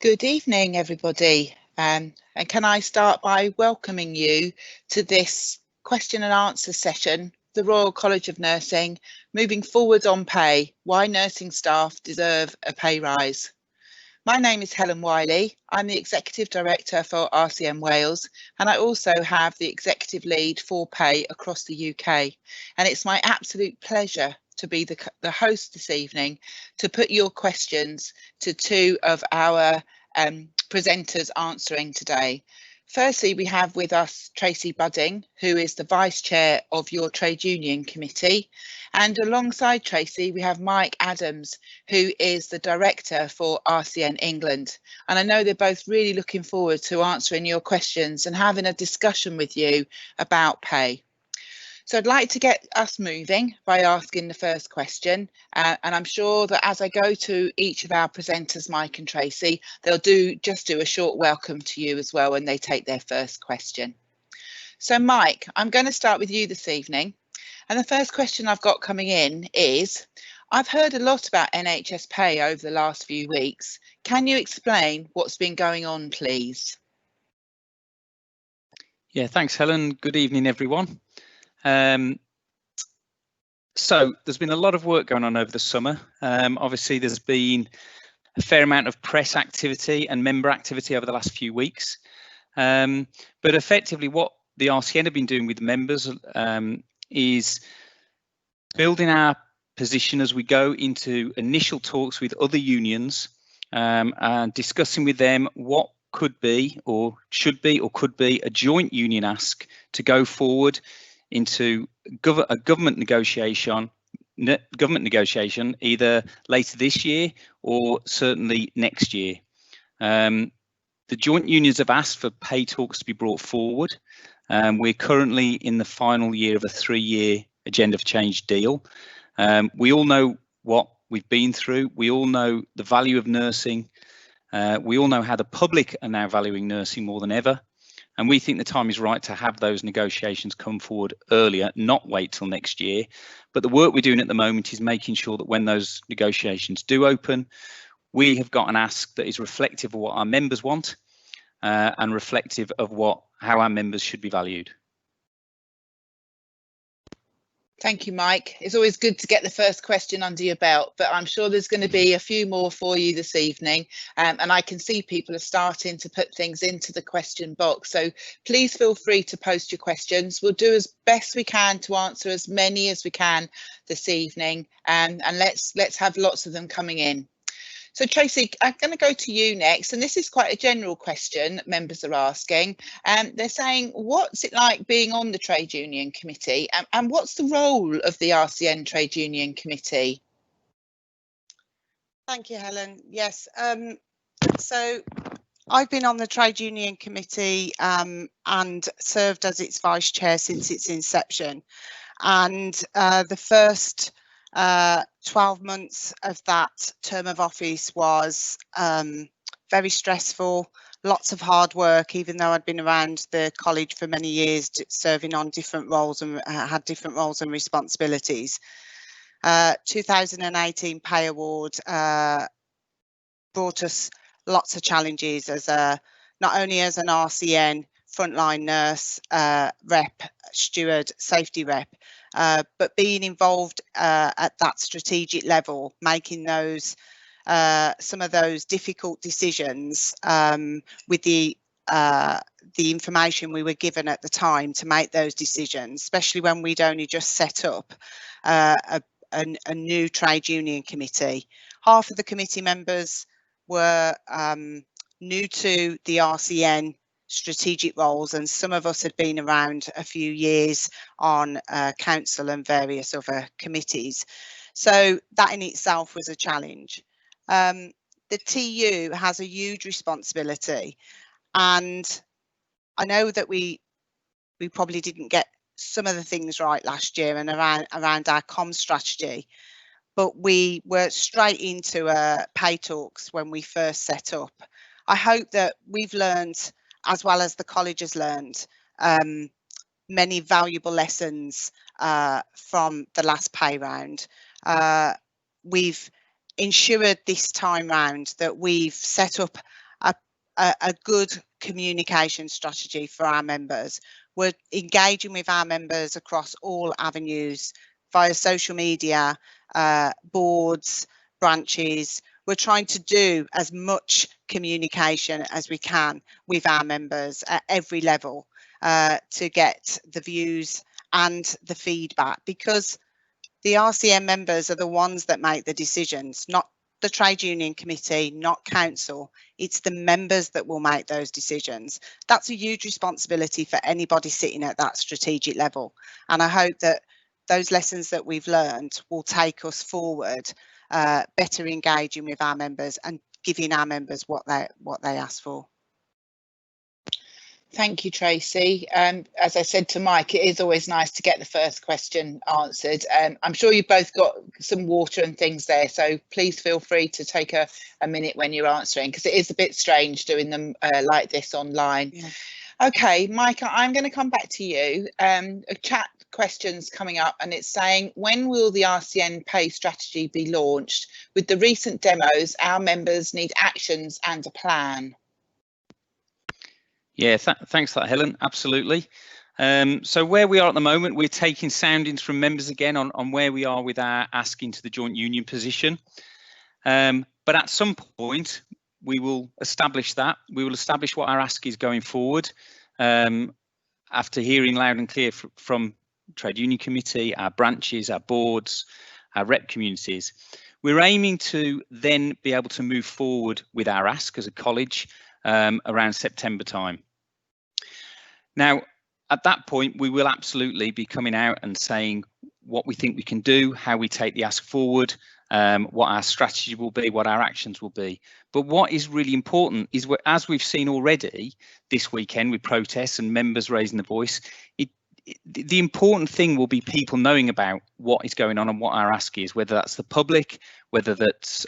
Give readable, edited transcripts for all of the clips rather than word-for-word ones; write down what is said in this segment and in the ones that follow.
Good evening, everybody. And can I start by welcoming you to this question and answer session, the Royal College of Nursing, moving forward on pay, why nursing staff deserve a pay rise. My name is Helen Wiley. I'm the Executive Director for RCN Wales, and I also have the Executive Lead for Pay across the UK. And it's my absolute pleasure to be the host this evening to put your questions to two of our presenters answering today. Firstly, we have with us Tracy Budding, who is the Vice Chair of your Trade Union Committee. And alongside Tracy, we have Mike Adams, who is the Director for RCN England. And I know they're both really looking forward to answering your questions and having a discussion with you about pay. So I'd like to get us moving by asking the first question, and I'm sure that as I go to each of our presenters, Mike and Tracy, they'll just do a short welcome to you as well when they take their first question. So Mike, I'm going to start with you this evening, and the first question I've got coming in is, I've heard a lot about NHS pay over the last few weeks. Can you explain what's been going on, please? Yeah, thanks, Helen. Good evening, everyone. So there's been a lot of work going on over the summer. Obviously, there's been a fair amount of press activity and member activity over the last few weeks. But effectively, what the RCN have been doing with members is building our position as we go into initial talks with other unions and discussing with them what could be or should be or could be a joint union ask to go forward into a government negotiation either later this year or certainly next year. The joint unions have asked for pay talks to be brought forward. We're currently in the final year of a 3-year agenda for change deal. We all know what we've been through. We all know the value of nursing. We all know how the public are now valuing nursing more than ever. And we think the time is right to have those negotiations come forward earlier, not wait till next year. But the work we're doing at the moment is making sure that when those negotiations do open, we have got an ask that is reflective of what our members want and reflective of how our members should be valued. Thank you, Mike. It's always good to get the first question under your belt, but I'm sure there's going to be a few more for you this evening. And I can see people are starting to put things into the question box. So please feel free to post your questions. We'll do as best we can to answer as many as we can this evening. And let's have lots of them coming in. So Tracy, I'm going to go to you next, and this is quite a general question that members are asking. They're saying, what's it like being on the Trade Union Committee, and what's the role of the RCN Trade Union Committee? Thank you, Helen. Yes, so I've been on the Trade Union Committee and served as its Vice Chair since its inception. And the first 12 months of that term of office was very stressful, lots of hard work, even though I'd been around the college for many years, serving on different roles and had different roles and responsibilities. 2018 pay award brought us lots of challenges as not only as an RCN frontline nurse, rep, steward, safety rep, but being involved at that strategic level, making those some of those difficult decisions with the information we were given at the time to make those decisions, especially when we'd only just set up a new trade union committee. Half of the committee members were new to the RCN strategic roles, and some of us had been around a few years on council and various other committees. So that in itself was a challenge. The TU has a huge responsibility, and I know that we probably didn't get some of the things right last year and around our comms strategy, but we were straight into pay talks when we first set up. I hope that we've learned, as well as the college has learned, many valuable lessons from the last pay round. We've ensured this time round that we've set up a good communication strategy for our members. We're engaging with our members across all avenues via social media, boards, branches. We're trying to do as much communication as we can with our members at every level to get the views and the feedback, because the RCN members are the ones that make the decisions, not the trade union committee, not council. It's the members that will make those decisions. That's a huge responsibility for anybody sitting at that strategic level. And I hope that those lessons that we've learned will take us forward, better engaging with our members and giving our members what they ask for. Thank you, Tracy. As I said to Mike, it is always nice to get the first question answered. I'm sure you've both got some water and things there, so please feel free to take a minute when you're answering, because it is a bit strange doing them like this online. Yeah. Okay, Mike, I'm going to come back to you. A chat question's coming up, and it's saying, when will the RCN pay strategy be launched? With the recent demos, our members need actions and a plan. Yeah, thanks for that, Helen. Absolutely. So where we are at the moment, we're taking soundings from members again on where we are with our asking to the joint union position. But at some point, we will establish that. We will establish what our ask is going forward after hearing loud and clear from Trade Union Committee, our branches, our boards, our rep communities. We're aiming to then be able to move forward with our ask as a college around September time. Now, at that point, we will absolutely be coming out and saying what we think we can do, how we take the ask forward, what our strategy will be, what our actions will be. But what is really important is, as we've seen already this weekend with protests and members raising the voice, the important thing will be people knowing about what is going on and what our ask is, whether that's the public, whether that's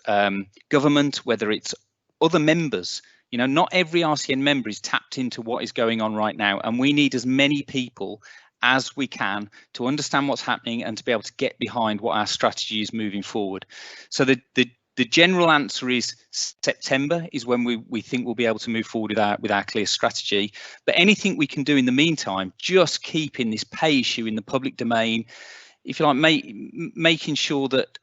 government, whether it's other members. You know, not every RCN member is tapped into what is going on right now, and we need as many people as we can to understand what's happening and to be able to get behind what our strategy is moving forward. So the general answer is September is when we think we'll be able to move forward with our clear strategy. But anything we can do in the meantime, just keeping this pay issue in the public domain, if you like, making sure that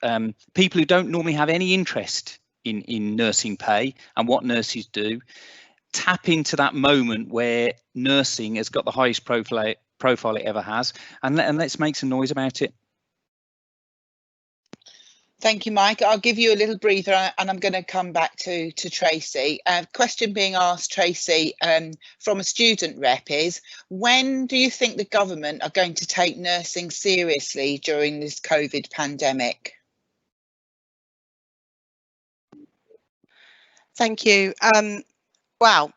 people who don't normally have any interest in nursing pay and what nurses do, tap into that moment where nursing has got the highest profile it ever has, and let's make some noise about it. Thank you, Mike. I'll give you a little breather, and I'm going to come back to Tracy. Question being asked, Tracy, from a student rep is, when do you think the government are going to take nursing seriously during this COVID pandemic? Thank you. Well,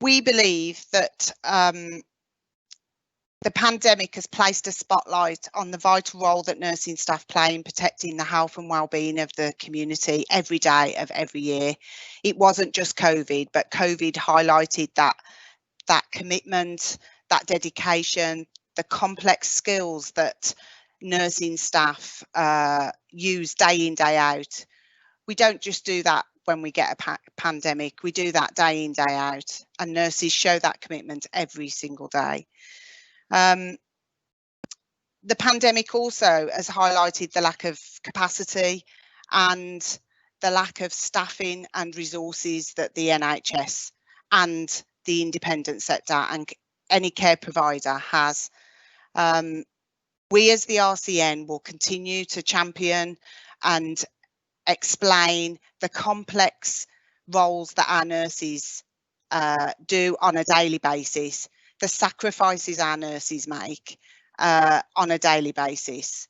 we believe that the pandemic has placed a spotlight on the vital role that nursing staff play in protecting the health and well-being of the community every day of every year. It wasn't just COVID, but COVID highlighted that commitment, that dedication, the complex skills that nursing staff use day in, day out. We don't just do that when we get a pandemic, we do that day in, day out, and nurses show that commitment every single day. The pandemic also has highlighted the lack of capacity and the lack of staffing and resources that the NHS and the independent sector and any care provider has. We as the RCN will continue to champion and explain the complex roles that our nurses do on a daily basis, the sacrifices our nurses make on a daily basis,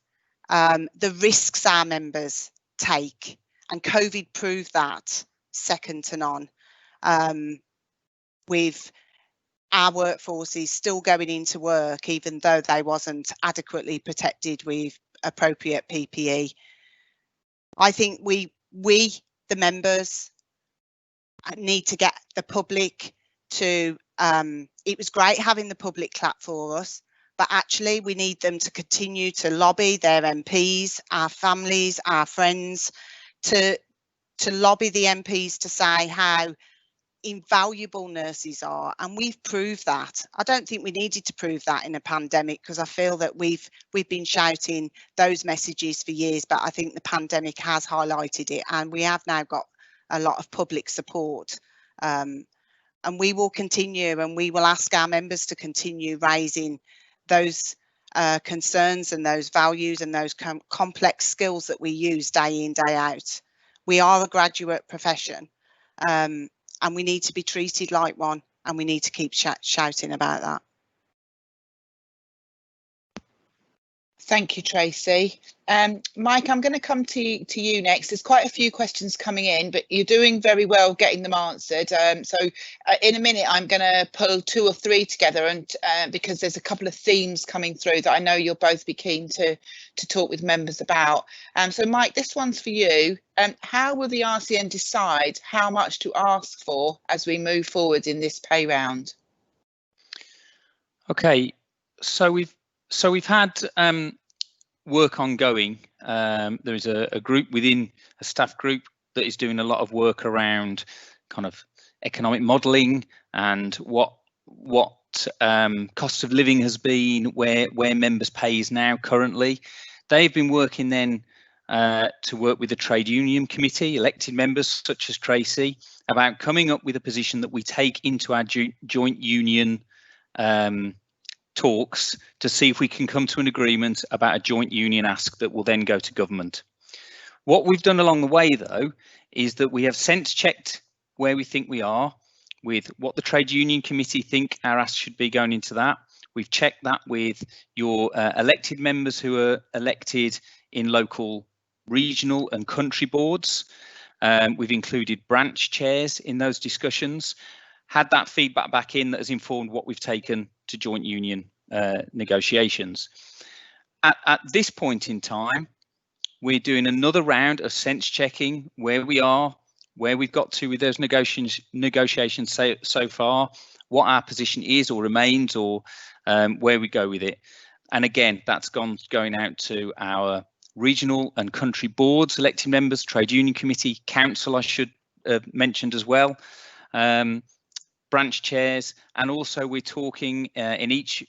the risks our members take, and COVID proved that second to none, with our workforces still going into work even though they wasn't adequately protected with appropriate PPE. I think we the members need to get the public to, it was great having the public clap for us, but actually we need them to continue to lobby their MPs, our families, our friends, to lobby the MPs to say how invaluable nurses are, and we've proved that. I don't think we needed to prove that in a pandemic, because I feel that we've been shouting those messages for years, but I think the pandemic has highlighted it, and we have now got a lot of public support. And we will continue, and we will ask our members to continue raising those concerns and those values and those complex skills that we use day in, day out. We are a graduate profession, and we need to be treated like one, and we need to keep shouting about that. Thank you, Tracy. Mike, I'm going to come to you next. There's quite a few questions coming in, but you're doing very well getting them answered. So in a minute, I'm going to pull 2 or 3 together, and because there's a couple of themes coming through that I know you'll both be keen to talk with members about. So Mike, this one's for you. How will the RCN decide how much to ask for as we move forward in this pay round? Okay, so we've had work ongoing. There is a group within a staff group that is doing a lot of work around kind of economic modelling and what cost of living has been, where members' pay is now currently. They've been working then to work with the trade union committee, elected members such as Tracy, about coming up with a position that we take into our joint union talks to see if we can come to an agreement about a joint union ask that will then go to government. What we've done along the way, though, is that we have sense checked where we think we are with what the trade union committee think our ask should be going into that. We've checked that with your elected members who are elected in local, regional and country boards. We've included branch chairs in those discussions, had that feedback back in that has informed what we've taken to joint union negotiations. At this point in time, we're doing another round of sense checking where we are, where we've got to with those negotiations so far, what our position is or remains, or where we go with it. And again, that's going out to our regional and country boards, elected members, trade union committee, council, I should have mentioned as well. Branch chairs, and also we're talking in each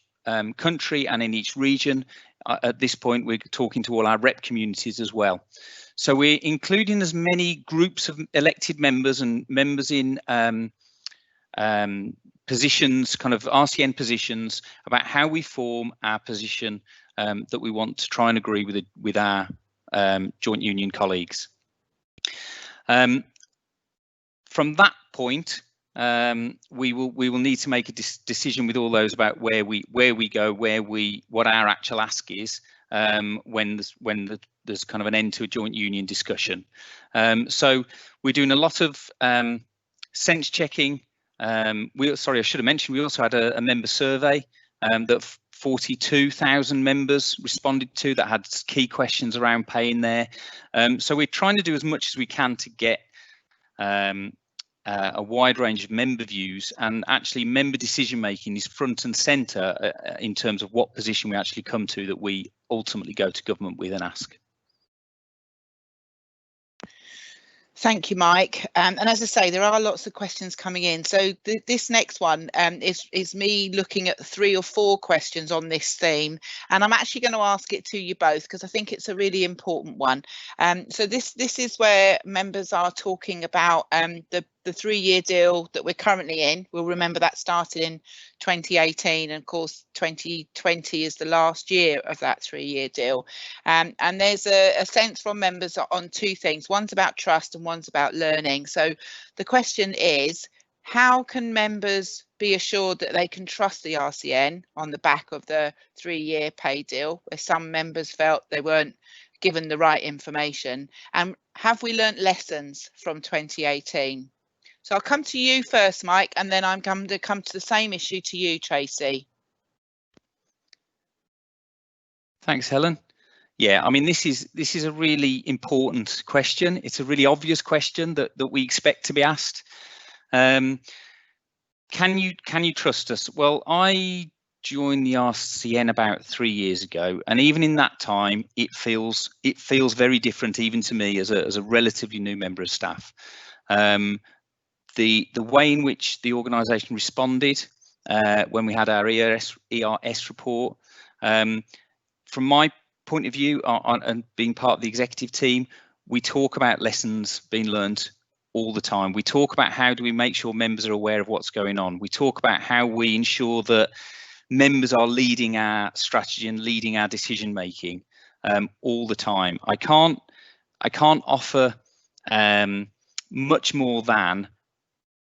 country and in each region. At this point, we're talking to all our rep communities as well. So we're including as many groups of elected members and members in positions, kind of RCN positions, about how we form our position that we want to try and agree with our joint union colleagues. From that point, we will need to make a decision with all those about where we go, what our actual ask is when there's kind of an end to a joint union discussion. So we're doing a lot of sense checking. Sorry, I should have mentioned we also had a member survey that 42,000 members responded to that had key questions around pay in there. So we're trying to do as much as we can to get a wide range of member views, and actually member decision making is front and centre in terms of what position we actually come to that we ultimately go to government with and ask. Thank you, Mike. And as I say, there are lots of questions coming in. So this next one is me looking at 3 or 4 questions on this theme, and I'm actually going to ask it to you both because I think it's a really important one. So this is where members are talking about the 3-year deal that we're currently in. We'll remember that started in 2018, and of course 2020 is the last year of that 3-year deal. And there's a sense from members on 2 things. One's about trust and one's about learning. So the question is, how can members be assured that they can trust the RCN on the back of the 3-year pay deal, where some members felt they weren't given the right information? And have we learnt lessons from 2018? So I'll come to you first, Mike, and then I'm going to come to the same issue to you, Tracy. Thanks, Helen. Yeah, I mean, this is a really important question. It's a really obvious question that we expect to be asked. Can you trust us? Well, I joined the RCN about 3 years ago, and even in that time, it feels very different, even to me as a relatively new member of staff. The way in which the organisation responded when we had our ERS report, from my point of view, and being part of the executive team, we talk about lessons being learned all the time. We talk about how do we make sure members are aware of what's going on. We talk about how we ensure that members are leading our strategy and leading our decision making all the time. I can't offer much more than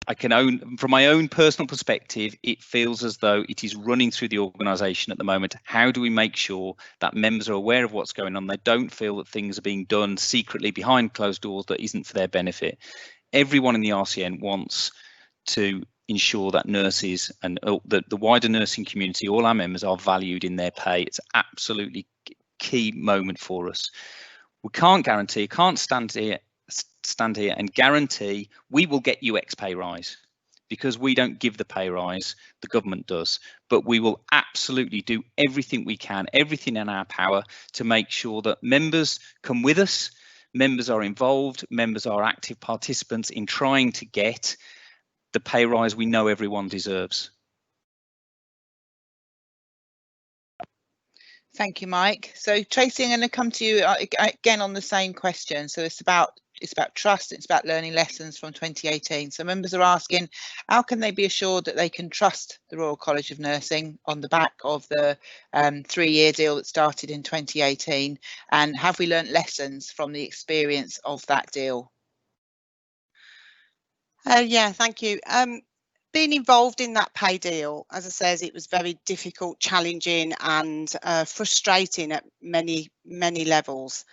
I can own. From my own personal perspective, it feels as though it is running through the organisation at the moment. How do we make sure that members are aware of what's going on? They don't feel that things are being done secretly behind closed doors that isn't for their benefit. Everyone in the RCN wants to ensure that nurses and the wider nursing community, all our members, are valued in their pay. It's absolutely key moment for us. We can't guarantee, can't stand here and guarantee we will get you X pay rise, because we don't give the pay rise, the government does. But we will absolutely do everything we can, everything in our power, to make sure that members come with us, members are involved, members are active participants in trying to get the pay rise we know everyone deserves. Thank you, Mike. So Tracy, I'm going to come to you again on the same question. So it's about trust, it's about learning lessons from 2018. So members are asking, how can they be assured that they can trust the Royal College of Nursing on the back of the 3-year deal that started in 2018? And have we learnt lessons from the experience of that deal? Yeah, thank you. Being involved in that pay deal, as I says, it was very difficult, challenging and frustrating at many levels,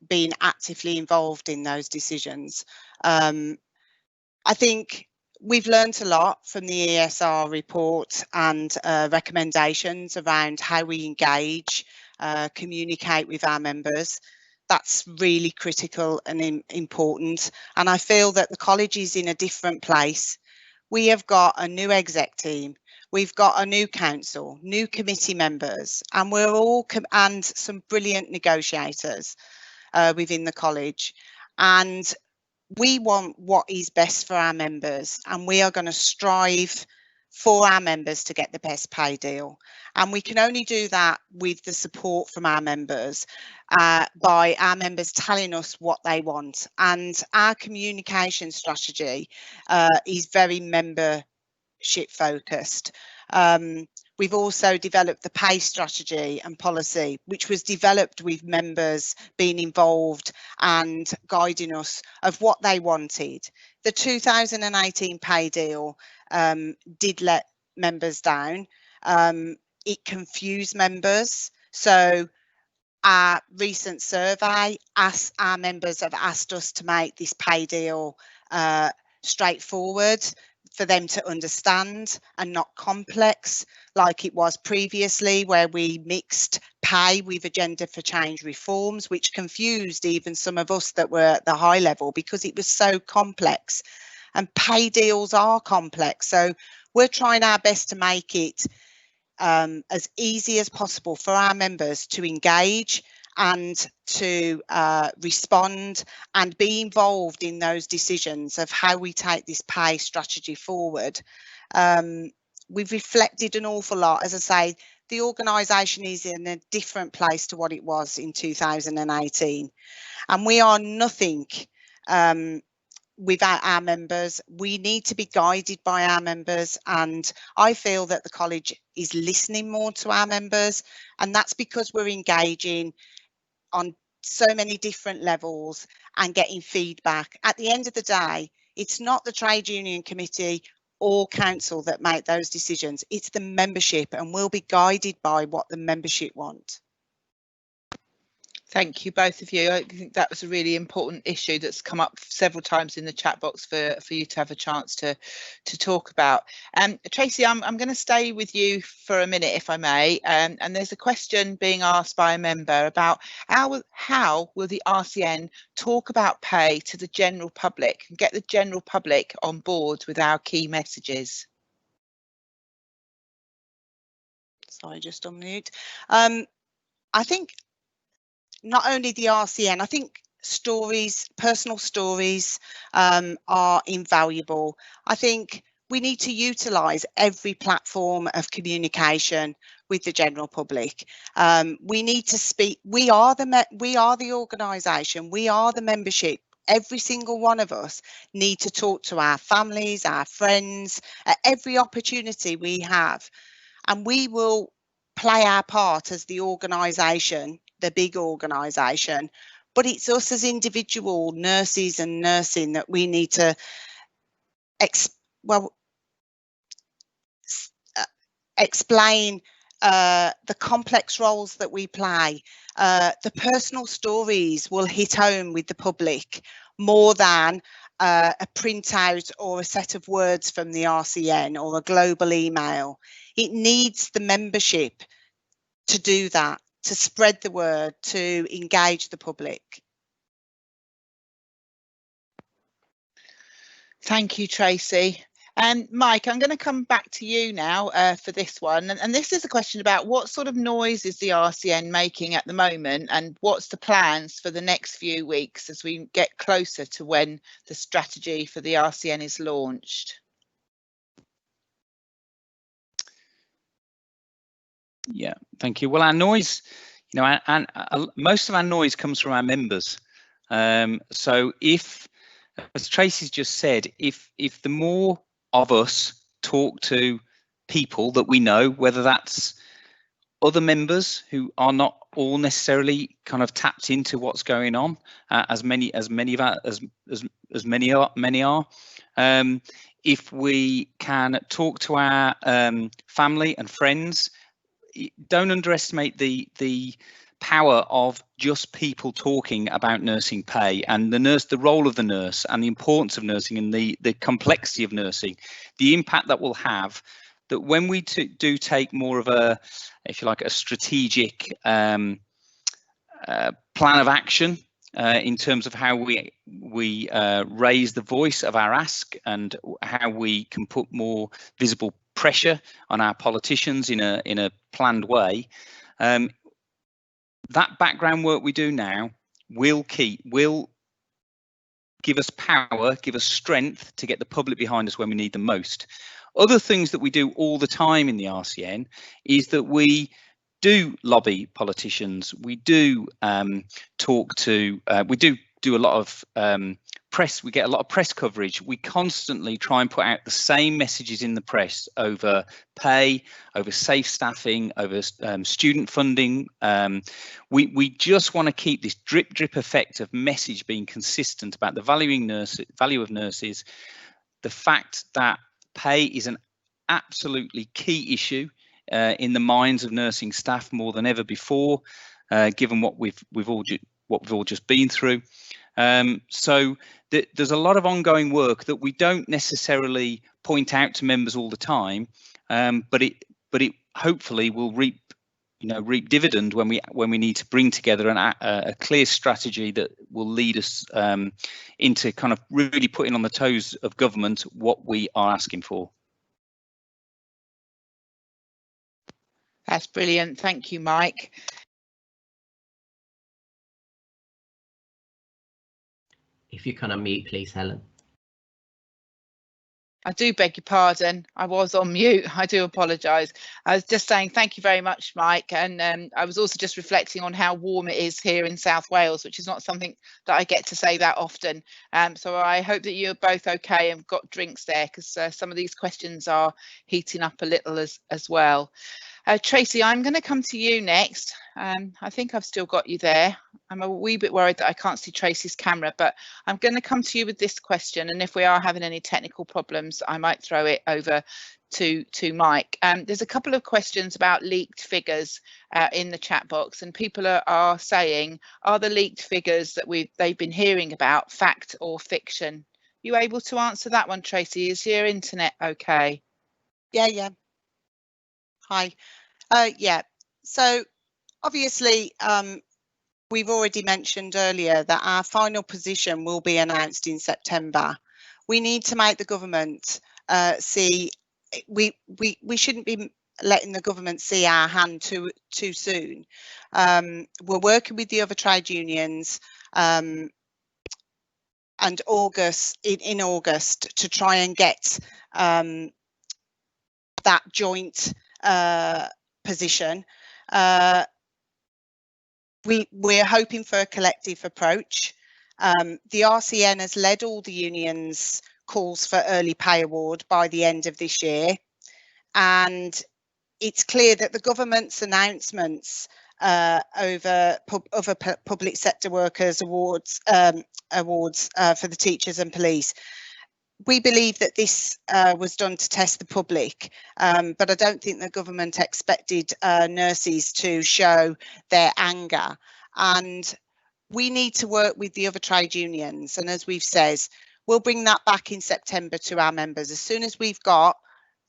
being actively involved in those decisions. I think we've learnt a lot from the ESR report and recommendations around how we engage, communicate with our members. That's really critical and important. And I feel that the college is in a different place. We have got a new exec team, we've got a new council, new committee members, and we're all and some brilliant negotiators within the college. And we want what is best for our members, and we are going to strive for our members to get the best pay deal. And we can only do that with the support from our members, by our members telling us what they want. And our communication strategy is very membership focused. We've also developed the pay strategy and policy, which was developed with members being involved and guiding us of what they wanted. The 2018 pay deal did let members down. It confused members. So our recent survey, our members have asked us to make this pay deal straightforward for them to understand and not complex like it was previously, where we mixed pay with agenda for change reforms, which confused even some of us that were at the high level because it was so complex. And pay deals are complex, so we're trying our best to make it as easy as possible for our members to engage and to respond and be involved in those decisions of how we take this pay strategy forward. We've reflected an awful lot. As I say, the organisation is in a different place to what it was in 2018, and we are nothing without our members. We need to be guided by our members, and I feel that the college is listening more to our members, and that's because we're engaging on so many different levels and getting feedback. At the end of the day, it's not the trade union committee or council that make those decisions, it's the membership, and we'll be guided by what the membership want. Thank you, both of you. I think that was a really important issue that's come up several times in the chat box for you to have a chance to talk about. Tracy, I'm going to stay with you for a minute, if I may. And there's a question being asked by a member about how will the RCN talk about pay to the general public and get the general public on board with our key messages? Sorry, just on mute. I think not only the RCN, I think stories, personal stories, are invaluable. I think we need to utilise every platform of communication with the general public. We need to speak. We are the organisation. We are the membership. Every single one of us need to talk to our families, our friends, at every opportunity we have, and we will play our part as the organisation, the big organisation. But it's us as individual nurses and nursing that we need to explain the complex roles that we play. The personal stories will hit home with the public more than a printout or a set of words from the RCN or a global email. It needs the membership to do that, to spread the word, to engage the public. Thank you, Tracy. Mike, I'm going to come back to you now for this one. And this is a question about what sort of noise is the RCN making at the moment, and what's the plans for the next few weeks as we get closer to when the strategy for the RCN is launched? Yeah, thank you. Well, our noise, you know, and most of our noise comes from our members. So if, as Tracy's just said, if the more of us talk to people that we know, whether that's other members who are not all necessarily kind of tapped into what's going on, as many are, if we can talk to our family and friends, don't underestimate the power of just people talking about nursing pay and the role of the nurse and the importance of nursing and the complexity of nursing, the impact that will have. That when we do take more of a, if you like, a strategic plan of action in terms of how we raise the voice of our ask and how we can put more visible pressure on our politicians in a planned way, that background work we do now will give us power, give us strength to get the public behind us when we need them most. Other things that we do all the time in the RCN is that we do lobby politicians. We do talk to, we do a lot of press. We get a lot of press coverage. We constantly try and put out the same messages in the press over pay, over safe staffing, over student funding. We just want to keep this drip effect of message being consistent about the value of nurses, the fact that pay is an absolutely key issue in the minds of nursing staff more than ever before, given what we've all just been through. So there's a lot of ongoing work that we don't necessarily point out to members all the time, but it hopefully will reap dividend when we need to bring together a clear strategy that will lead us into kind of really putting on the toes of government what we are asking for. That's brilliant. Thank you, Mike. If you can unmute, please, Helen. I do beg your pardon. I was on mute. I do apologise. I was just saying thank you very much, Mike. And I was also just reflecting on how warm it is here in South Wales, which is not something that I get to say that often. So I hope that you're both okay and got drinks there, because some of these questions are heating up a little as well. Tracy, I'm going to come to you next. I think I've still got you there. I'm a wee bit worried that I can't see Tracy's camera, but I'm going to come to you with this question. And if we are having any technical problems, I might throw it over to Mike. There's a couple of questions about leaked figures in the chat box, and people are saying, are the leaked figures that they've been hearing about fact or fiction? You able to answer that one, Tracy? Is your internet okay? Yeah. Hi. Yeah. So obviously, we've already mentioned earlier that our final position will be announced in September. We need to make the government see we shouldn't be letting the government see our hand too soon. We're working with the other trade unions and in August to try and get that joint position. We're hoping for a collective approach. The RCN has led all the unions' calls for early pay award by the end of this year, and it's clear that the government's announcements over other public sector workers awards for the teachers and police, we believe that this was done to test the public, but I don't think the government expected nurses to show their anger. And we need to work with the other trade unions. And as we've said, we'll bring that back in September to our members. As soon as we've got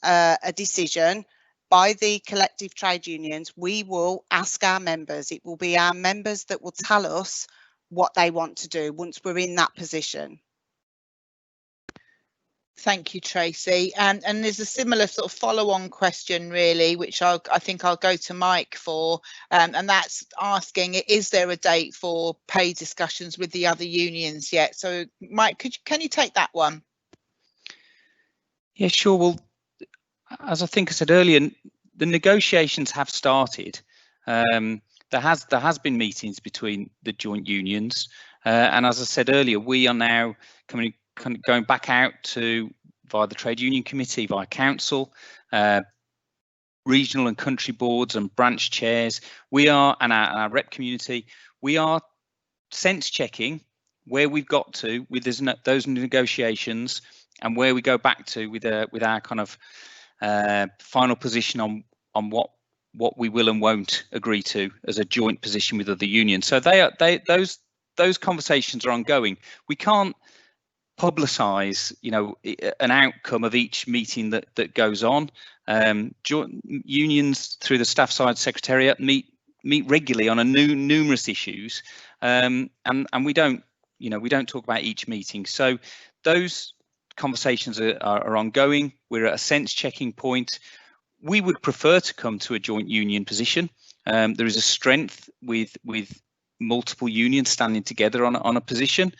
a decision by the collective trade unions, we will ask our members. It will be our members that will tell us what they want to do once we're in that position. Thank you, Tracy. And there's a similar sort of follow-on question, really, which I think I'll go to Mike for, and that's asking, is there a date for pay discussions with the other unions yet? So, Mike, can you take that one? Yeah, sure. Well, as I think I said earlier, the negotiations have started. There has been meetings between the joint unions, and as I said earlier, we are now going back out to via the trade union committee, via council, regional and country boards and branch chairs. We are, and our rep community, we are sense checking where we've got to with those negotiations and where we go back to with our kind of final position on what we will and won't agree to as a joint position with other unions. So those conversations are ongoing. We can't publicise, an outcome of each meeting that goes on. Joint unions through the staff side secretariat meet regularly on numerous issues, and we don't talk about each meeting. So those conversations are ongoing. We're at a sense checking point. We would prefer to come to a joint union position. There is a strength with multiple unions standing together on a position.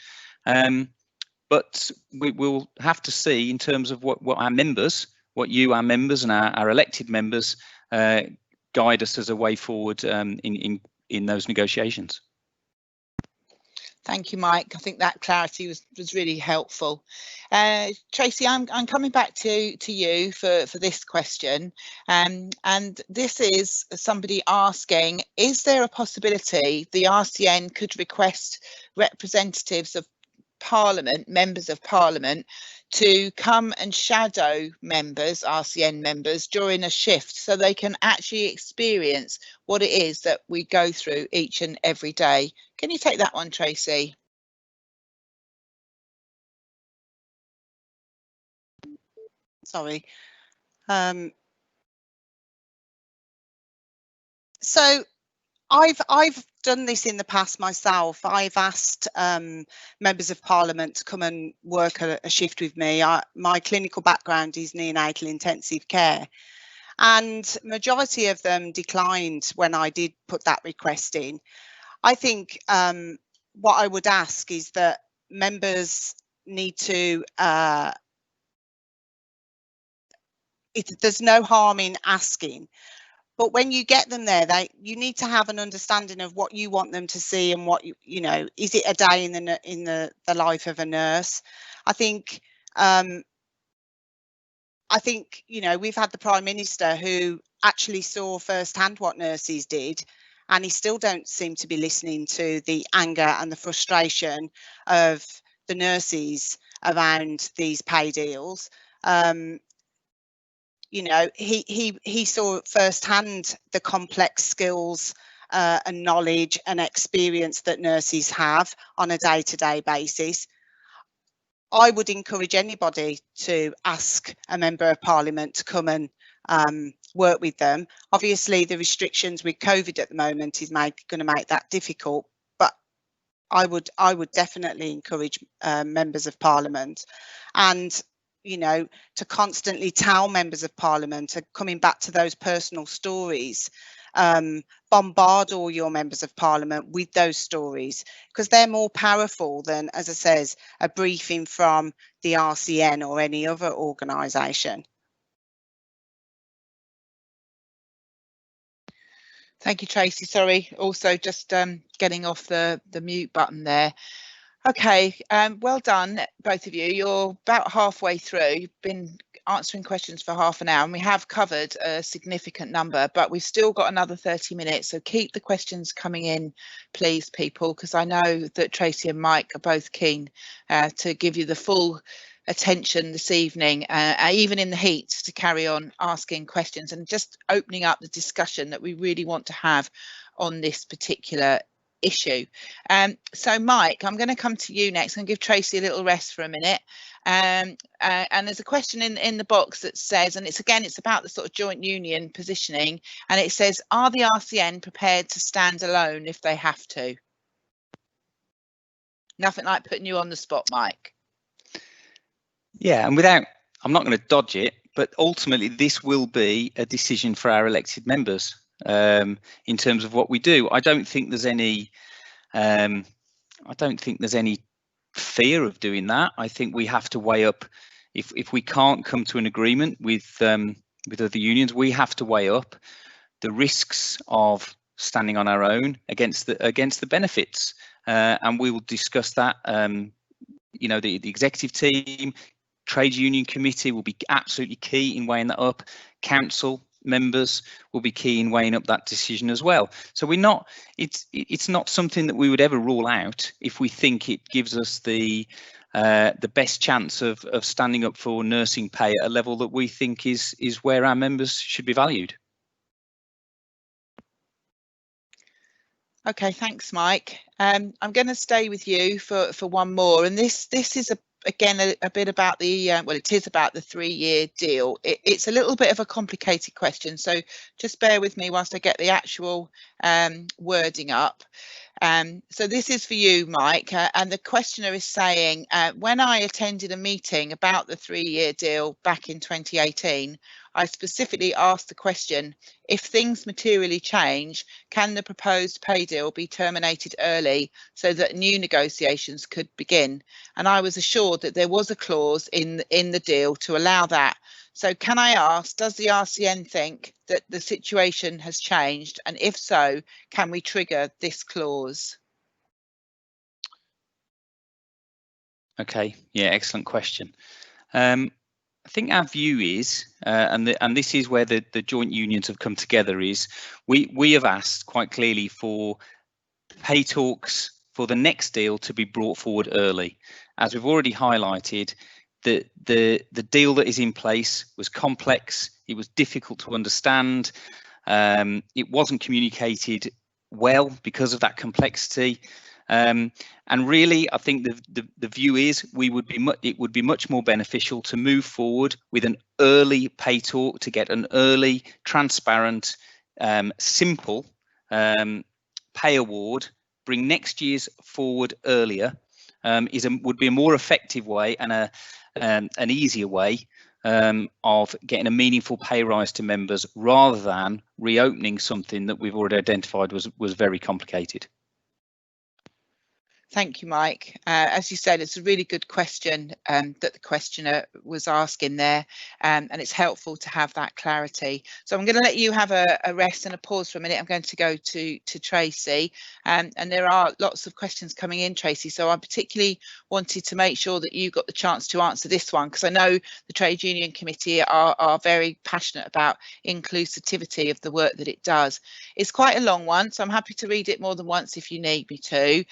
But we will have to see in terms of what our members, our members and our elected members guide us as a way forward in those negotiations. Thank you, Mike. I think that clarity was really helpful. Tracy, I'm coming back to you for this question, and this is somebody asking, is there a possibility the RCN could request representatives of Parliament, members of Parliament, to come and shadow members, RCN members, during a shift so they can actually experience what it is that we go through each and every day? Can you take that one, Tracy? Sorry. So I've done this in the past myself. I've asked members of Parliament to come and work a shift with me. My clinical background is neonatal intensive care, and majority of them declined when I did put that request in. I think what I would ask is that members need to, there's no harm in asking, but when you get them there, you need to have an understanding of what you want them to see and what is it a day in the life of a nurse? I think we've had the Prime Minister who actually saw firsthand what nurses did, and he still don't seem to be listening to the anger and the frustration of the nurses around these pay deals. He saw firsthand the complex skills and knowledge and experience that nurses have on a day-to-day basis. I would encourage anybody to ask a member of Parliament to come and work with them. Obviously, the restrictions with COVID at the moment is going to make that difficult, but I would definitely encourage members of Parliament. And you know, to constantly tell members of parliament, and coming back to those personal stories, bombard all your members of parliament with those stories, because they're more powerful than, as I says, a briefing from the RCN or any other organisation. Thank you, Tracy. Sorry, also just getting off the mute button there. Okay, well done, both of you. You're about halfway through. You've been answering questions for half an hour, and we have covered a significant number, but we've still got another 30 minutes. So keep the questions coming in, please, people, because I know that Tracy and Mike are both keen to give you the full attention this evening, even in the heat, to carry on asking questions and just opening up the discussion that we really want to have on this particular issue. So Mike, I'm going to come to you next and give Tracy a little rest for a minute. And there's a question in the box that says, and it's about the sort of joint union positioning, and it says, are the RCN prepared to stand alone if they have to? Nothing like putting you on the spot, Mike. Yeah, and I'm not going to dodge it, but ultimately this will be a decision for our elected members in terms of what we do. I don't think there's any fear of doing that. I think we have to weigh up, if we can't come to an agreement with other unions, we have to weigh up the risks of standing on our own against the benefits, and we will discuss that. You know, the executive team, trade union committee will be absolutely key in weighing that up. Council members will be key in weighing up that decision as well. So it's not something that we would ever rule out if we think it gives us the best chance of standing up for nursing pay at a level that we think is where our members should be valued. Okay, thanks, Mike. I'm going to stay with you for one more, and this is again a bit about the well, it is about the 3-year deal. It's a little bit of a complicated question, so just bear with me whilst I get the actual wording up. So this is for you, Mike, and the questioner is saying, when I attended a meeting about the 3-year deal back in 2018, I specifically asked the question, if things materially change, can the proposed pay deal be terminated early so that new negotiations could begin? And I was assured that there was a clause in the deal to allow that. So can I ask, does the RCN think that the situation has changed? And if so, can we trigger this clause? Okay, yeah, excellent question. I think our view is, and this is where the joint unions have come together, is we have asked quite clearly for pay talks for the next deal to be brought forward early. As we've already highlighted, the deal that is in place was complex, it was difficult to understand, it wasn't communicated well because of that complexity. And really, I think the view is it would be much more beneficial to move forward with an early pay talk to get an early, transparent, simple pay award. Bring next year's forward earlier would be a more effective way and an easier way of getting a meaningful pay rise to members, rather than reopening something that we've already identified was very complicated. Thank you, Mike. As you said, it's a really good question that the questioner was asking there, and it's helpful to have that clarity. So I'm going to let you have a rest and a pause for a minute. I'm going to go to Tracy, and there are lots of questions coming in, Tracy. So I particularly wanted to make sure that you got the chance to answer this one, because I know the Trade Union Committee are very passionate about inclusivity of the work that it does. It's quite a long one, so I'm happy to read it more than once if you need me to.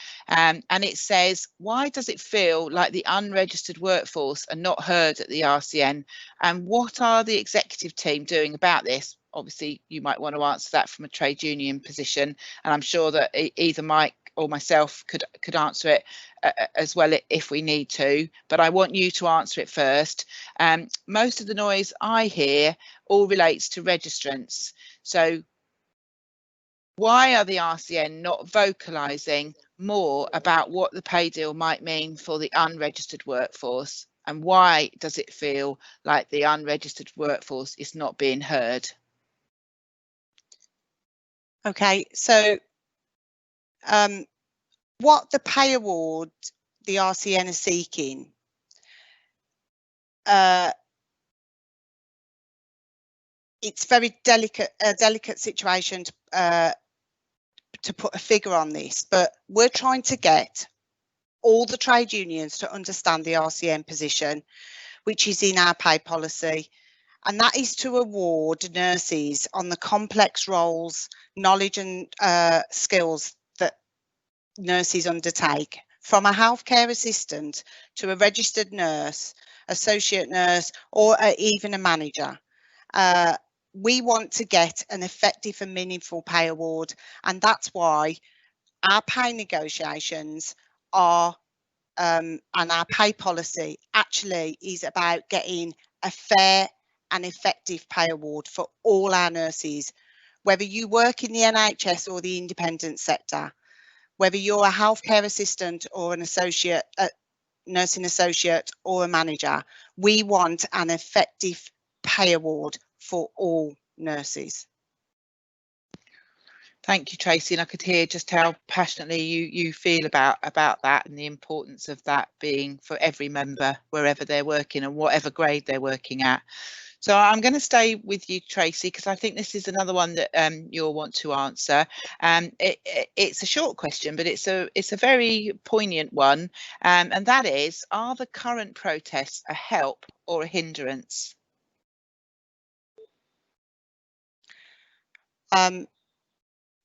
And it says, why does it feel like the unregistered workforce are not heard at the RCN? And what are the executive team doing about this? Obviously, you might want to answer that from a trade union position, and I'm sure that either Mike or myself could answer it as well if we need to, but I want you to answer it first. Most of the noise I hear all relates to registrants. So why are the RCN not vocalising more about what the pay deal might mean for the unregistered workforce? and why does it feel like the unregistered workforce is not being heard? Okay, so what the pay award the RCN are seeking, it's very delicate situation to put a figure on this, but we're trying to get all the trade unions to understand the RCN position, which is in our pay policy, and that is to award nurses on the complex roles, knowledge and skills that nurses undertake, from a healthcare assistant to a registered nurse, associate nurse, or even a manager. We want to get an effective and meaningful pay award, and that's why our pay negotiations are and our pay policy actually is about getting a fair and effective pay award for all our nurses, whether you work in the NHS or the independent sector, whether you're a healthcare assistant or an associate, nursing associate or a manager. We want an effective pay award for all nurses. Thank you, Tracy, and I could hear just how passionately you feel about that and the importance of that being for every member wherever they're working and whatever grade they're working at. So I'm going to stay with you, Tracy, because I think this is another one that you'll want to answer. It's a short question, but it's a very poignant one, and that is: are the current protests a help or a hindrance?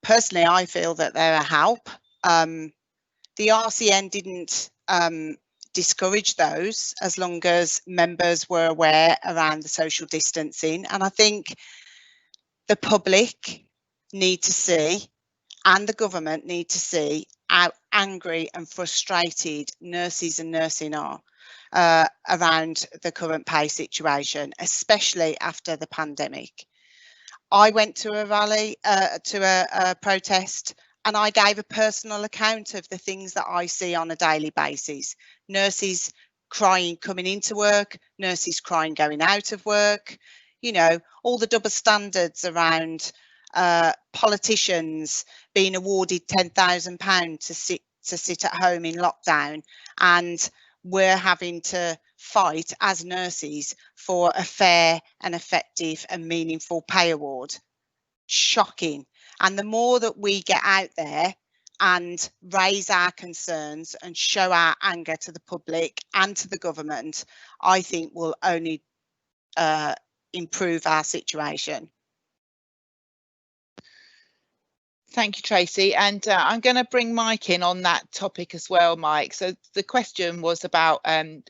Personally, I feel that they're a help. The RCN didn't discourage those as long as members were aware around the social distancing. And I think the public need to see, and the government need to see, how angry and frustrated nurses and nursing are around the current pay situation, especially after the pandemic. I went to a rally, to a protest, and I gave a personal account of the things that I see on a daily basis. Nurses crying coming into work, nurses crying going out of work, you know, all the double standards around politicians being awarded £10,000 to sit at home in lockdown, and we're having to fight as nurses for a fair and effective and meaningful pay award. Shocking. And the more that we get out there and raise our concerns and show our anger to the public and to the government, I think will only improve our situation. Thank you, Tracy. And I'm going to bring Mike in on that topic as well, Mike. So the question was about the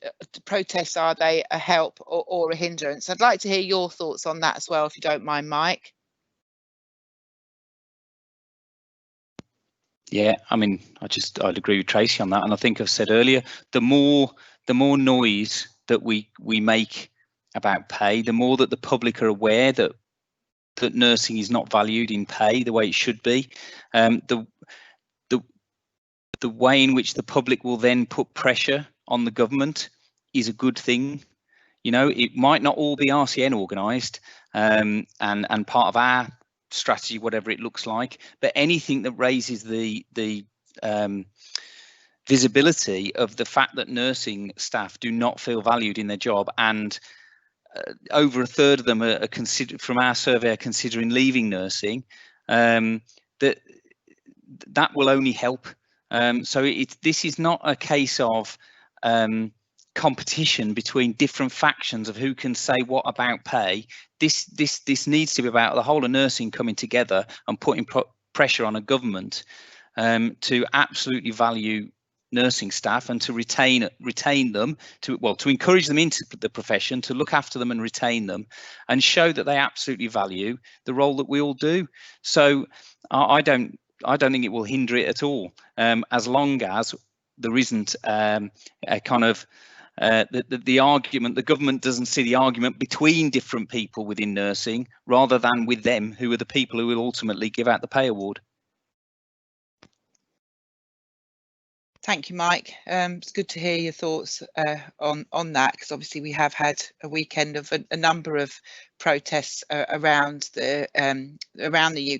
protests, are they a help or a hindrance? I'd like to hear your thoughts on that as well, if you don't mind, Mike. Yeah, I mean, I'd agree with Tracy on that. And I think I've said earlier, the more noise that we make about pay, the more that the public are aware that nursing is not valued in pay the way it should be. The way in which the public will then put pressure on the government is a good thing. You know, it might not all be RCN organised and part of our strategy, whatever it looks like, but anything that raises the visibility of the fact that nursing staff do not feel valued in their job, and over a third of them are from our survey are considering leaving nursing, that will only help. So this is not a case of competition between different factions of who can say what about pay. This needs to be about the whole of nursing coming together and putting pressure on a government to absolutely value nursing staff and to retain them, to encourage them into the profession, to look after them and retain them, and show that they absolutely value the role that we all do. So I don't think it will hinder it at all, as long as there isn't a kind of the argument, the government doesn't see the argument between different people within nursing rather than with them, who are the people who will ultimately give out the pay award. Thank you, Mike. It's good to hear your thoughts on that, because obviously we have had a weekend of a number of protests around the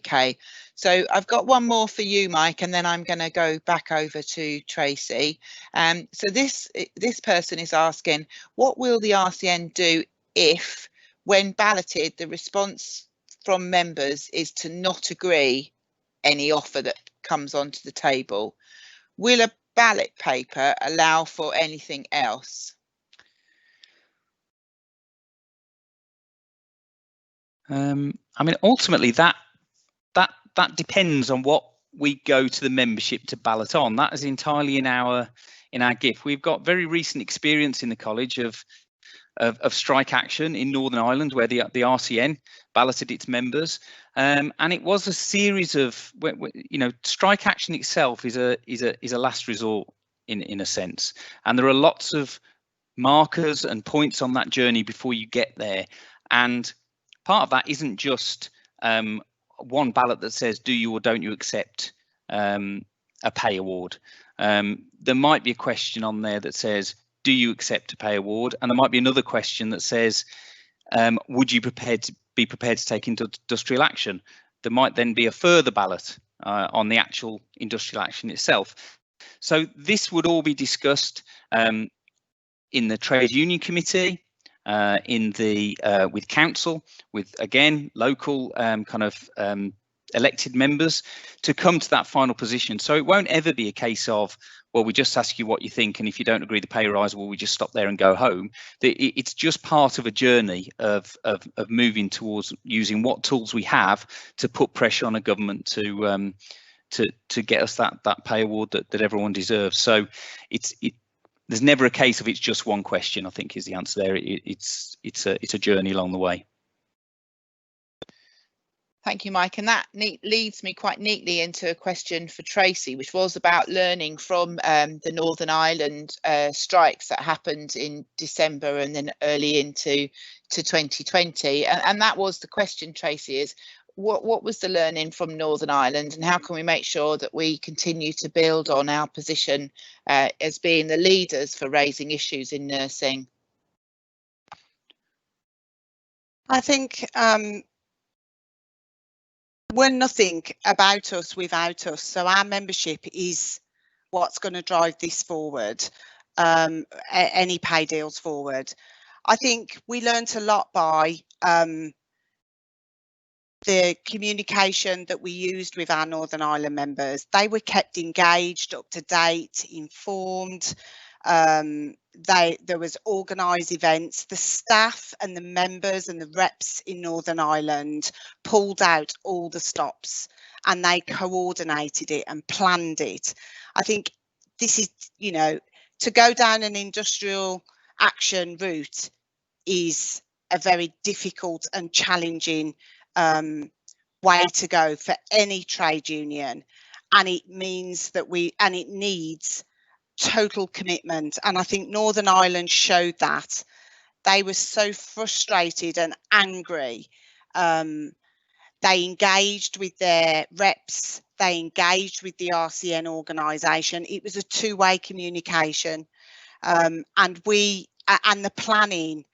UK. So I've got one more for you, Mike, and then I'm going to go back over to Tracy. So this person is asking, what will the RCN do if, when balloted, the response from members is to not agree any offer that comes onto the table? Will a ballot paper allow for anything else? I mean, ultimately, that depends on what we go to the membership to ballot on. That is entirely in our gift. We've got very recent experience in the college of strike action in Northern Ireland, where the RCN balloted its members, and it was a series of, you know, strike action itself is a last resort in a sense, and there are lots of markers and points on that journey before you get there, and part of that isn't just one ballot that says do you or don't you accept a pay award. There might be a question on there that says, do you accept a pay award? And there might be another question that says, would you be prepared to take industrial action? There might then be a further ballot on the actual industrial action itself. So this would all be discussed in the trade union committee, with council, with again local elected members, to come to that final position. So it won't ever be a case of, well, we just ask you what you think, and if you don't agree the pay rise, well, we just stop there and go home. It's just part of a journey of moving towards using what tools we have to put pressure on a government to get us that pay award that everyone deserves. So there's never a case of it's just one question, I think, is the answer there. It's a journey along the way. Thank you, Mike. And that leads me quite neatly into a question for Tracy, which was about learning from the Northern Ireland strikes that happened in December and then early into 2020. And that was the question, Tracy, is what was the learning from Northern Ireland, and how can we make sure that we continue to build on our position as being the leaders for raising issues in nursing? I think we're nothing about us without us. So our membership is what's going to drive this forward, any pay deals forward. I think we learnt a lot by the communication that we used with our Northern Ireland members. They were kept engaged, up to date, informed. There was organised events. The staff and the members and the reps in Northern Ireland pulled out all the stops, and they coordinated it and planned it. I think this is, you know, to go down an industrial action route is a very difficult and challenging way to go for any trade union, and it means that it needs total commitment. And I think Northern Ireland showed that. They were so frustrated and angry. They engaged with their reps, they engaged with the RCN organisation. It was a two-way communication, and the planning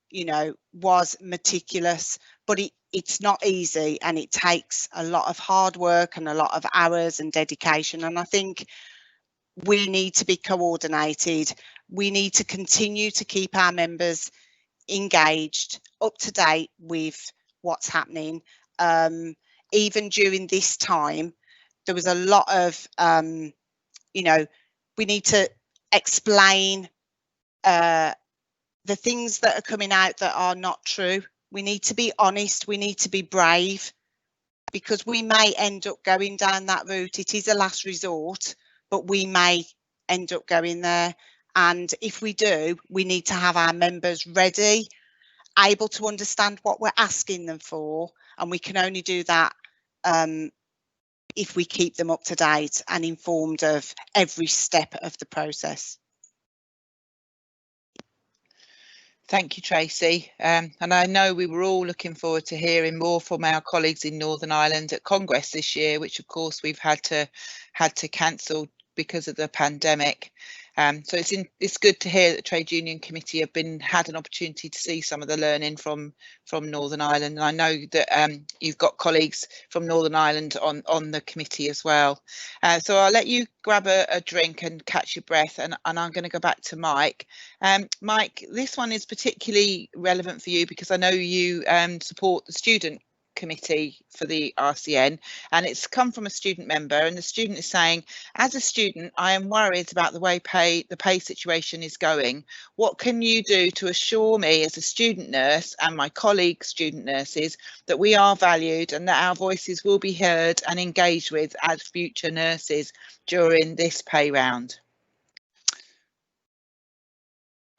you know, was meticulous, but it's not easy, and it takes a lot of hard work and a lot of hours and dedication. And I think we need to be coordinated. We need to continue to keep our members engaged, up to date with what's happening. Even during this time, there was a lot of, you know, we need to explain the things that are coming out that are not true. We need to be honest. We need to be brave, because we may end up going down that route. It is a last resort, but we may end up going there. And if we do, we need to have our members ready, able to understand what we're asking them for. And we can only do that if we keep them up to date and informed of every step of the process. Thank you, Tracy. And I know we were all looking forward to hearing more from our colleagues in Northern Ireland at Congress this year, which of course we've had to cancel because of the pandemic. So it's good to hear that the Trade Union Committee have had an opportunity to see some of the learning from Northern Ireland, and I know that you've got colleagues from Northern Ireland on the committee as well. So I'll let you grab a drink and catch your breath, and I'm going to go back to Mike. Mike, this one is particularly relevant for you because I know you support the student committee for the RCN, and it's come from a student member, and the student is saying, as a student, I am worried about the way the pay situation is going. What can you do to assure me as a student nurse and my colleague student nurses that we are valued and that our voices will be heard and engaged with as future nurses during this pay round?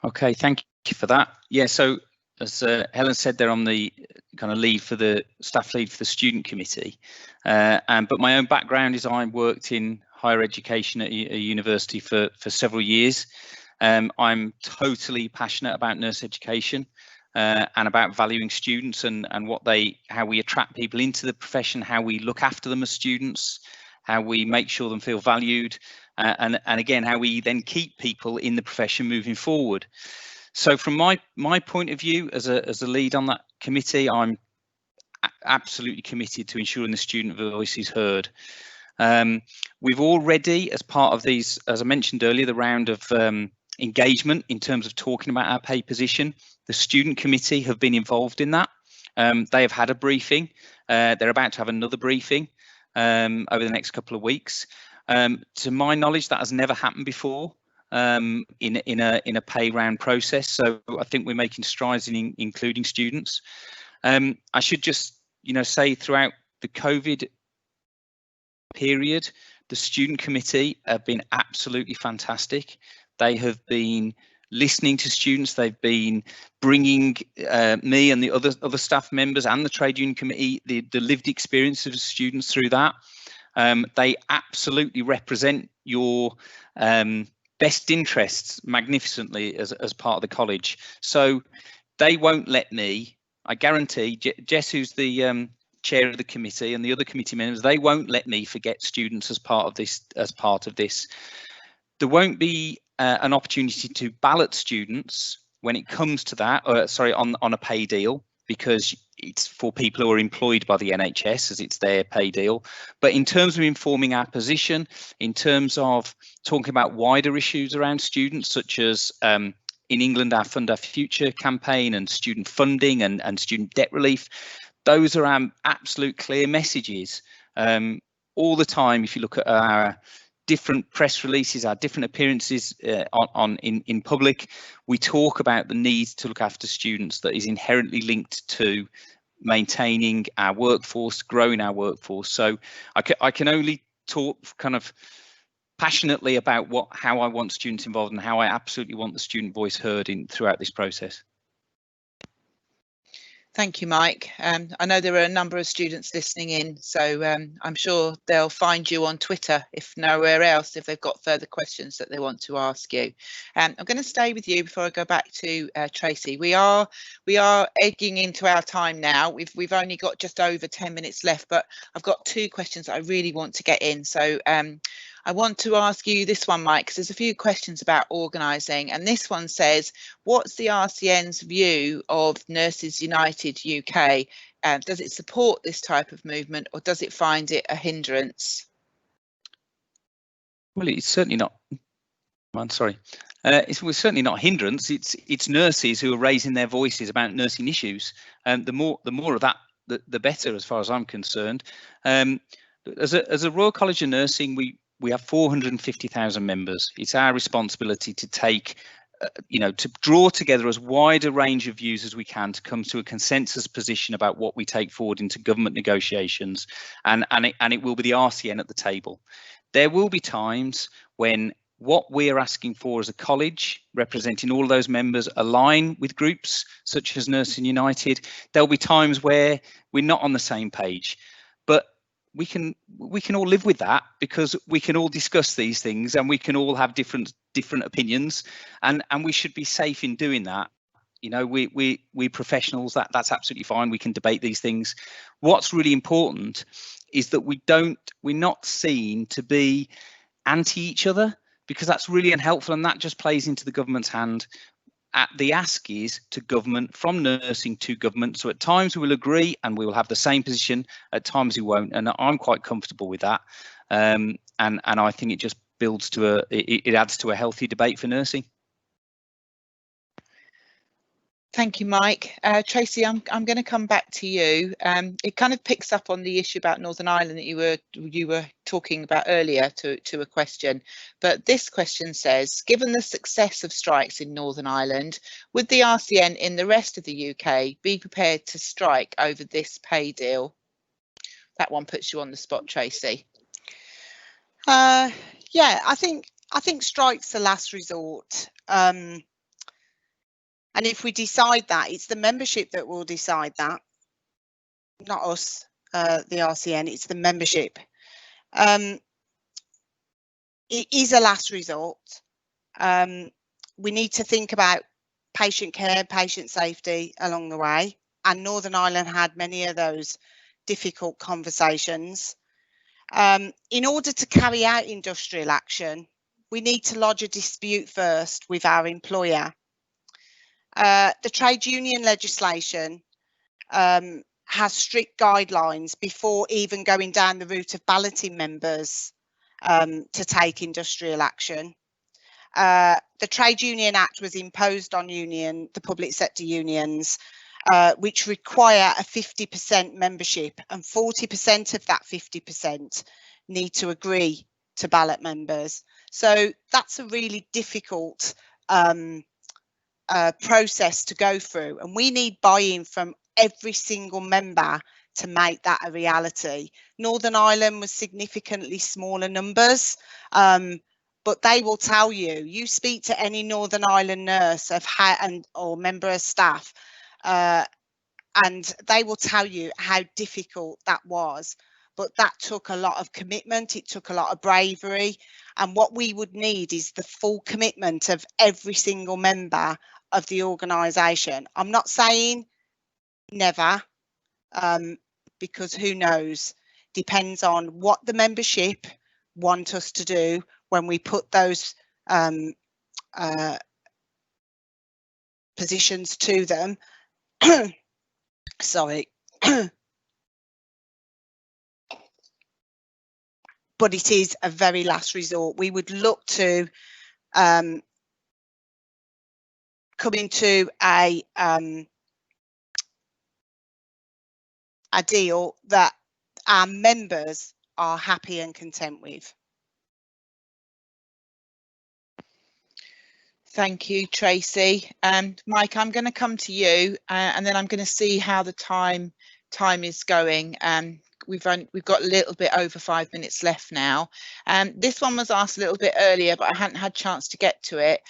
Okay, thank you for that. Yeah, so as Helen said, they're on the kind of staff lead for the student committee, but my own background is I worked in higher education at a university for several years. I'm totally passionate about nurse education and about valuing students and how we attract people into the profession, how we look after them as students, how we make sure them feel valued, and again how we then keep people in the profession moving forward. So from my point of view as a lead on that committee, I'm absolutely committed to ensuring the student voice is heard. We've already, as part of these, as I mentioned earlier, the round of engagement in terms of talking about our pay position, the student committee have been involved in that. They have had a briefing. They're about to have another briefing over the next couple of weeks. To my knowledge, that has never happened before. In a pay round process, so I think we're making strides in including students. I should just say throughout the COVID period, the student committee have been absolutely fantastic. They have been listening to students. They've been bringing me and the other staff members and the trade union committee the lived experience of students through that. They absolutely represent your best interests magnificently as part of the college. So they won't let me, I guarantee, Jess, who's the chair of the committee, and the other committee members, they won't let me forget students as part of this. There won't be an opportunity to ballot students when it comes to that, on a pay deal, because it's for people who are employed by the NHS, as it's their pay deal. But in terms of informing our position, in terms of talking about wider issues around students, such as in England, our Fund Our Future campaign and student funding and student debt relief, those are our absolute clear messages all the time. If you look at our different press releases, our different appearances in public, we talk about the need to look after students that is inherently linked to maintaining our workforce, growing our workforce. So I can only talk kind of passionately about how I want students involved and how I absolutely want the student voice heard throughout this process. Thank you, Mike. I know there are a number of students listening in, so I'm sure they'll find you on Twitter, if nowhere else, if they've got further questions that they want to ask you. I'm going to stay with you before I go back to Tracy. We are egging into our time now. We've only got just over 10 minutes left, but I've got two questions that I really want to get in. So I want to ask you this one, Mike, because there's a few questions about organising, and this one says, what's the RCN's view of Nurses United UK? Does it support this type of movement, or does it find it a hindrance? Well, it's certainly not. I'm sorry. It's certainly not a hindrance. It's nurses who are raising their voices about nursing issues, and the more of that, the better, as far as I'm concerned. As a Royal College of Nursing, we have 450,000 members. It's our responsibility to take, to draw together as wide a range of views as we can to come to a consensus position about what we take forward into government negotiations, and it will be the RCN at the table. There will be times when what we're asking for as a college, representing all of those members, align with groups such as Nursing United. There'll be times where we're not on the same page, but we can all live with that, because we can all discuss these things and we can all have different opinions, and we should be safe in doing that. We professionals, that's absolutely fine. We can debate these things. What's really important is that we're not seen to be anti each other, because that's really unhelpful, and that just plays into the government's hand. At the ask is to government, from nursing to government. So at times we will agree and we will have the same position, at times we won't, and I'm quite comfortable with that. And I think it just builds to it adds to a healthy debate for nursing. Thank you, Mike. Tracy, I'm going to come back to you. It kind of picks up on the issue about Northern Ireland that you were talking about earlier to a question. But this question says, given the success of strikes in Northern Ireland, would the RCN in the rest of the UK be prepared to strike over this pay deal? That one puts you on the spot, Tracy. Yeah, I think strike's the last resort. And if we decide that, it's the membership that will decide that, not us, the RCN, it's the membership. It is a last resort. We need to think about patient care, patient safety along the way. And Northern Ireland had many of those difficult conversations. In order to carry out industrial action, we need to lodge a dispute first with our employer. The trade union legislation has strict guidelines before even going down the route of balloting members to take industrial action. The Trade Union Act was imposed on the public sector unions, which require a 50% membership, and 40% of that 50% need to agree to ballot members. So that's a really difficult process to go through, and we need buy-in from every single member to make that a reality. Northern Ireland was significantly smaller numbers, but they will tell you, you speak to any Northern Ireland nurse or member of staff, and they will tell you how difficult that was. But that took a lot of commitment, it took a lot of bravery, and what we would need is the full commitment of every single member of the organisation. I'm not saying never, because who knows, depends on what the membership want us to do when we put those positions to them. Sorry. But it is a very last resort. We would look to coming to a deal that our members are happy and content with. Thank you, Tracy. Mike, I'm going to come to you, and then I'm going to see how the time is going. We've got a little bit over 5 minutes left now. This one was asked a little bit earlier, but I hadn't had a chance to get to it.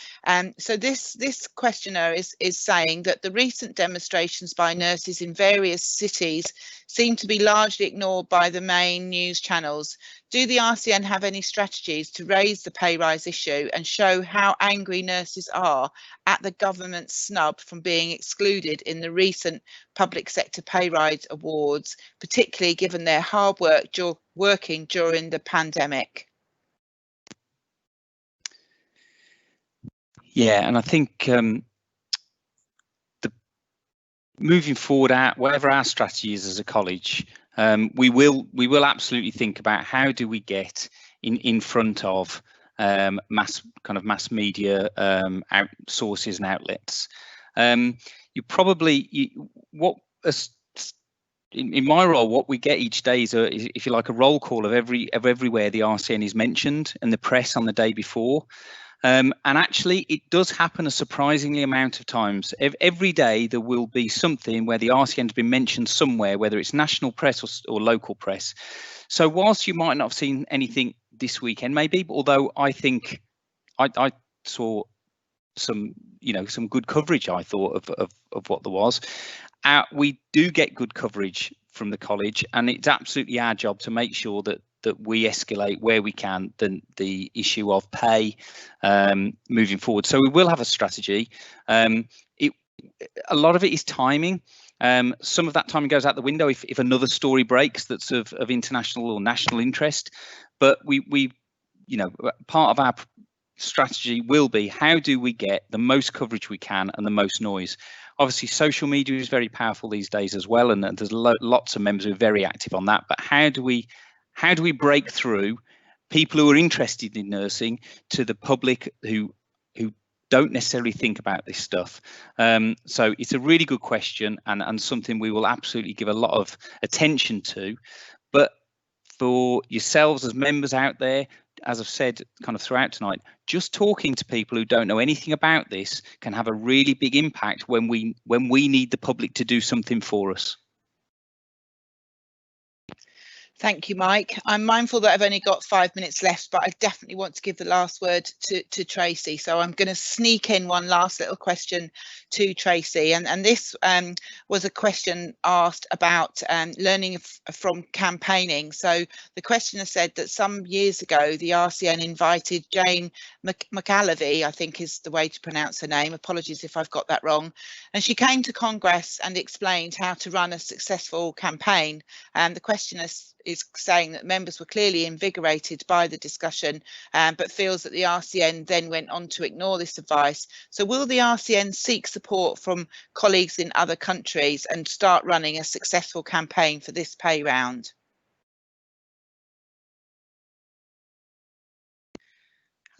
So this questioner is saying that the recent demonstrations by nurses in various cities seem to be largely ignored by the main news channels. Do the RCN have any strategies to raise the pay rise issue and show how angry nurses are at the government's snub from being excluded in the recent public sector pay rise awards, particularly given their hard work working during the pandemic? Yeah, and I think moving forward, whatever our strategy is as a college, we will absolutely think about how do we get in front of mass media sources and outlets. In my role, what we get each day is, if you like, a roll call of everywhere the RCN is mentioned and the press on the day before. And actually, it does happen a surprisingly amount of times. Every day there will be something where the RCN has been mentioned somewhere, whether it's national press or local press. So whilst you might not have seen anything this weekend, maybe, although I think I saw some good coverage, I thought, of what there was. We do get good coverage from the college, and it's absolutely our job to make sure that we escalate where we can the issue of pay moving forward. So we will have a strategy. A lot of it is timing. Some of that timing goes out the window if another story breaks that's of international or national interest. But we part of our strategy will be, how do we get the most coverage we can and the most noise? Obviously, social media is very powerful these days as well, and there's lots of members who are very active on that. But how do we break through people who are interested in nursing to the public who don't necessarily think about this stuff? So it's a really good question, and something we will absolutely give a lot of attention to. But for yourselves as members out there, as I've said kind of throughout tonight, just talking to people who don't know anything about this can have a really big impact when we need the public to do something for us. Thank you, Mike. I'm mindful that I've only got 5 minutes left, but I definitely want to give the last word to Tracy. So I'm going to sneak in one last little question to Tracy. And this was a question asked about learning from campaigning. So the questioner said that some years ago, the RCN invited Jane McAlevey, I think is the way to pronounce her name. Apologies if I've got that wrong. And she came to Congress and explained how to run a successful campaign. And the questioner is saying that members were clearly invigorated by the discussion, but feels that the RCN then went on to ignore this advice. So will the RCN seek support from colleagues in other countries and start running a successful campaign for this pay round?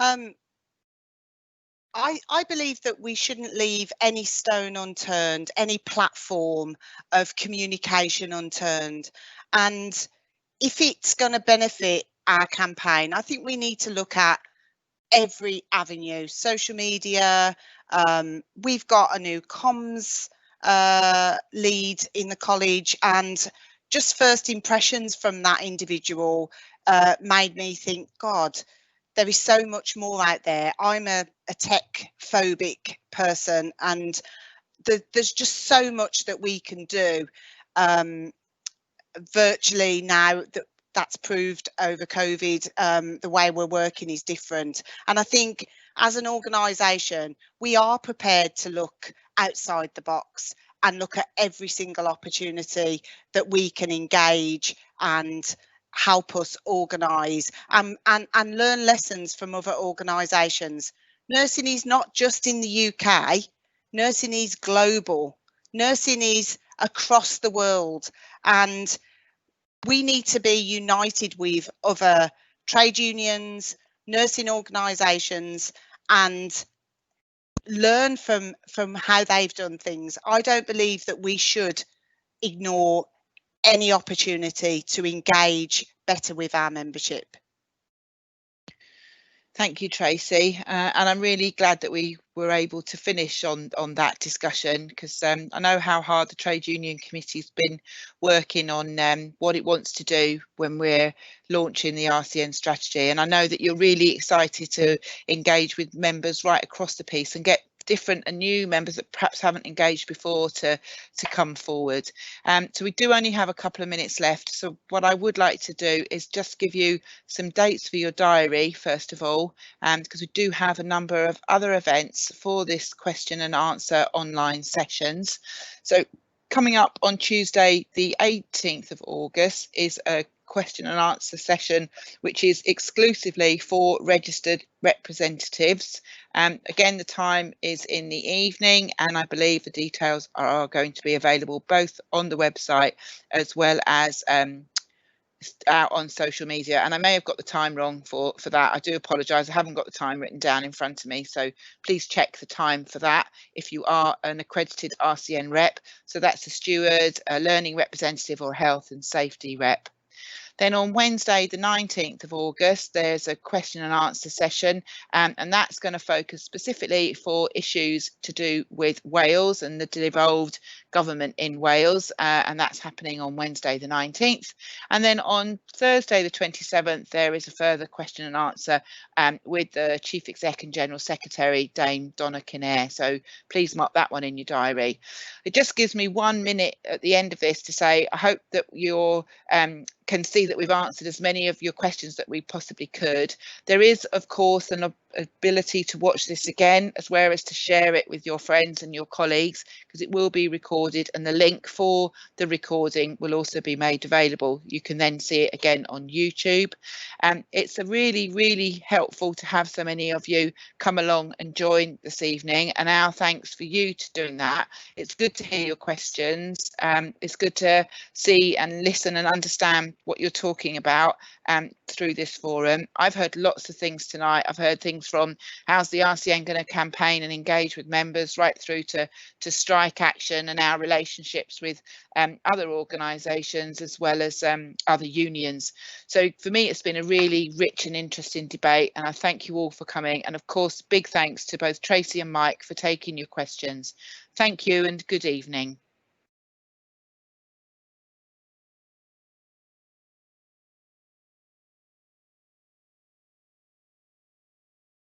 I believe that we shouldn't leave any stone unturned, any platform of communication unturned. And if it's going to benefit our campaign, I think we need to look at every avenue. Social media, we've got a new comms lead in the college, and just first impressions from that individual made me think, God, there is so much more out there. I'm a tech phobic person, and there's just so much that we can do virtually now. That's proved over COVID. The way we're working is different, and I think as an organisation we are prepared to look outside the box and look at every single opportunity that we can engage and help us organise and learn lessons from other organisations. Nursing is not just in the UK, nursing is global, nursing is across the world, and we need to be united with other trade unions, nursing organisations, and learn from how they've done things. I don't believe that we should ignore any opportunity to engage better with our membership. Thank you, Tracy, and I'm really glad that we were able to finish on that discussion, because I know how hard the Trade Union Committee's been working on what it wants to do when we're launching the RCN strategy, and I know that you're really excited to engage with members right across the piece and get different and new members that perhaps haven't engaged before to come forward. So we do only have a couple of minutes left, so what I would like to do is just give you some dates for your diary first of all, because we do have a number of other events for this question and answer online sessions. So coming up on Tuesday the 18th of August is a question and answer session which is exclusively for registered representatives. Again, the time is in the evening, and I believe the details are going to be available both on the website as well as out on social media. And I may have got the time wrong for that. I do apologise. I haven't got the time written down in front of me, so please check the time for that if you are an accredited RCN rep. So that's a steward, a learning representative, or health and safety rep. Then on Wednesday, the 19th of August, there's a question and answer session, and that's going to focus specifically for issues to do with Wales and the devolved government in Wales, and that's happening on Wednesday, the 19th. And then on Thursday, the 27th, there is a further question and answer with the Chief Exec and General Secretary, Dame Donna Kinnair. So please mark that one in your diary. It just gives me 1 minute at the end of this to say, I hope that you're can see that we've answered as many of your questions that we possibly could. There is, of course, an ability to watch this again, as well as to share it with your friends and your colleagues, because it will be recorded, and the link for the recording will also be made available. You can then see it again on YouTube. It's really helpful to have so many of you come along and join this evening, and our thanks for you to doing that. It's good to hear your questions. It's good to see and listen and understand what you're talking about through this forum. I've heard lots of things tonight. I've heard things from how's the RCN going to campaign and engage with members, right through to strike action and our relationships with other organisations as well as other unions. So for me, it's been a really rich and interesting debate, and I thank you all for coming. And of course, big thanks to both Tracy and Mike for taking your questions. Thank you and good evening.